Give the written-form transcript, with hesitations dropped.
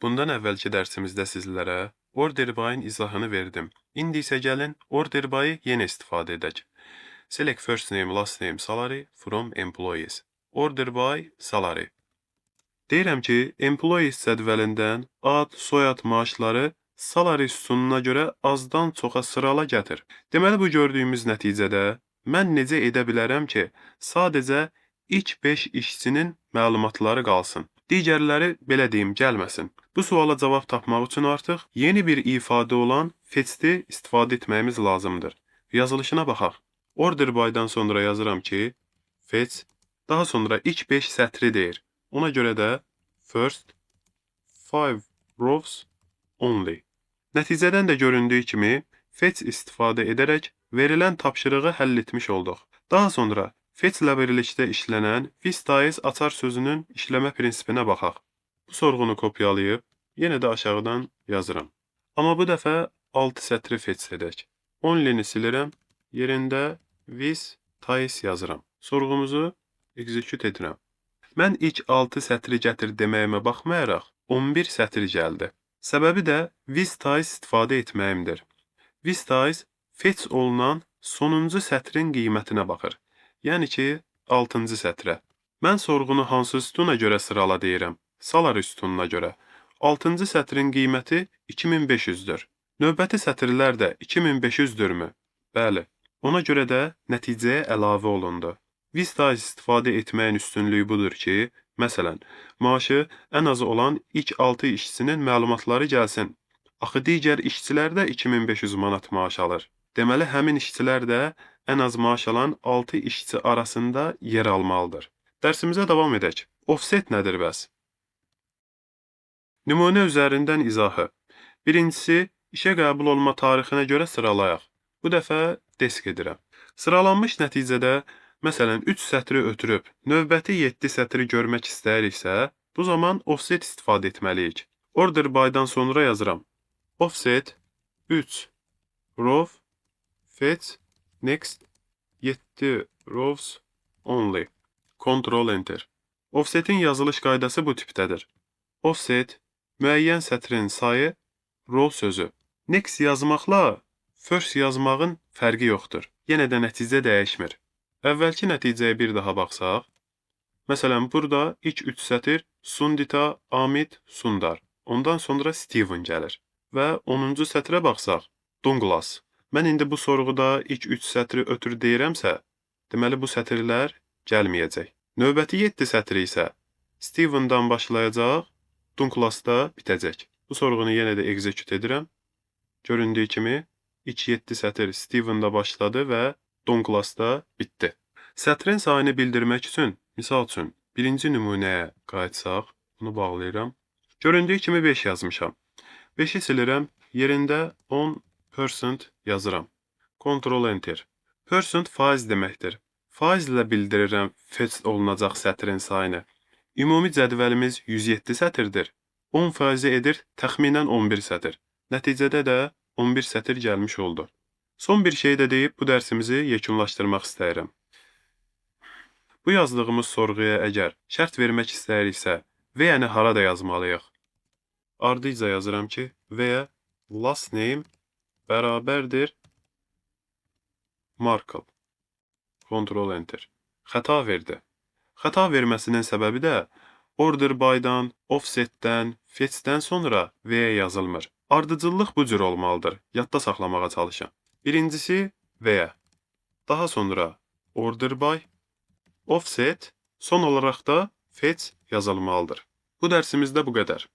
Bundan əvvəlki dərsimizdə sizlərə order by-ın izahını verdim. İndi isə gəlin order by-ı yenə istifadə edək. Select first name, last name, salary from employees. Order by salary. Deyirəm ki, employees cədvəlindən ad, soyad, maaşları salary sütununa görə azdan çoxa sırala gətir. Deməli, bu gördüyümüz nəticədə mən necə edə bilərəm ki, sadəcə ilk 5 işçinin məlumatları qalsın. Digərləri, belə deyim, gəlməsin. Bu suala cavab tapmaq üçün artıq yeni bir ifadə olan fetch-i istifadə etməyimiz lazımdır. Yazılışına baxaq. Order by-dan sonra yazıram ki, fetch, daha sonra ilk 5 sətri deyir. Ona görə də first 5 rows only. Nəticədən də göründüyü kimi fetch istifadə edərək verilən tapşırığı həll etmiş olduq. Daha sonra fetch ilə birlikdə işlənən with açar sözünün işləmə prinsipinə baxaq. Bu sorğunu kopyalayıb yenə də aşağıdan yazıram. Amma bu dəfə 6 sətri fetch edək. Only-ni silirəm, yerində with yazıram. Sorğumuzu execute edirəm. Mən ilk 6 sətri gətir deməyimə baxmayaraq 11 sətr gəldi. Səbəbi də with istifadə etməyimdir. With fetch olunan sonuncu sətrin qiymətinə baxır. Yəni ki, 6-cı sətrə. Mən sorğunu hansı sütuna görə sırala deyirəm? Salary sütununa görə. 6-cı sətrin qiyməti 2500-dür. Növbəti sətirlər də 2500-dürmü? Bəli. Ona görə də nəticəyə əlavə olundu. With istifadə etməyin üstünlüyü budur ki, məsələn, maaşı ən azı olan ilk 6 işçinin məlumatları gəlsin. Axı digər işçilər də 2500 manat maaş alır. Deməli, həmin işçilər də ən az maaş alan 6 işçi arasında yer almalıdır. Dərsimizə davam edək. Offset nədir bəs? Nümunə üzərindən izahı. Birincisi, işə qəbul olma tarixinə görə sıralayaq. Bu dəfə desk edirəm. Sıralanmış nəticədə, məsələn, 3 sətri ötürüb, növbəti 7 sətri görmək istəyiriksə, bu zaman offset istifadə etməliyik. Order by-dan sonra yazıram. Offset 3 row fetch next 7 rows only. Ctrl Enter. Offsetin yazılış qaydası bu tipdədir. Offset müəyyən sətrin sayı, row sözü. Next yazmaqla first yazmağın fərqi yoxdur. Yenə də nəticə dəyişmir. Əvvəlki nəticəyə bir daha baxsaq. Məsələn, burada ilk 3 sətir Sundita, Amit, Sundar. Ondan sonra Steven gəlir. Və 10-cu sətrə baxsaq, Douglas. Mən indi bu sorğuda ilk 3 sətri ötür deyirəmsə, deməli bu sətirlər gəlməyəcək. Növbəti 7 sətri isə Steven'dan başlayacaq, Douglas'da bitəcək. Bu sorğunu yenə də execute edirəm. Göründüyü kimi, ilk 7 sətir Steven'da başladı və Douglas'da bitdi. Sətrin sayını bildirmək üçün, misal üçün, birinci nümunəyə qayıtsaq, bunu bağlayıram. Göründüyü kimi 5 yazmışam. 5-i silirəm, yerində 10% yazıram. Ctrl Enter. Percent faiz deməkdir. Faizlə bildirirəm fetch olunacaq sətrin sayını. Ümumi cədvəlimiz 107 sətirdir. 10% edir təxminən 11 sətir. Nəticədə də 11 sətir gəlmiş oldu. Son bir şey də deyib bu dərsimizi yekunlaşdırmaq istəyirəm. Bu yazdığımız sorğuya əgər şərt vermək istəyiriksə, və-ni harada yazmalıyıq? Ardıca yazıram ki, və last name bərabərdir Markov. Ctrl Enter. Xəta verdi. Xəta verməsinin səbəbi də order by-dan, offsetdən, fetch-dən sonra və yazılmır. Ardıcıllıq bu cür olmalıdır. Yadda saxlamağa çalışın. Birincisi və. Daha sonra order by, offset, son olaraq da fetch yazılmalıdır. Bu dərsimizdə bu qədər.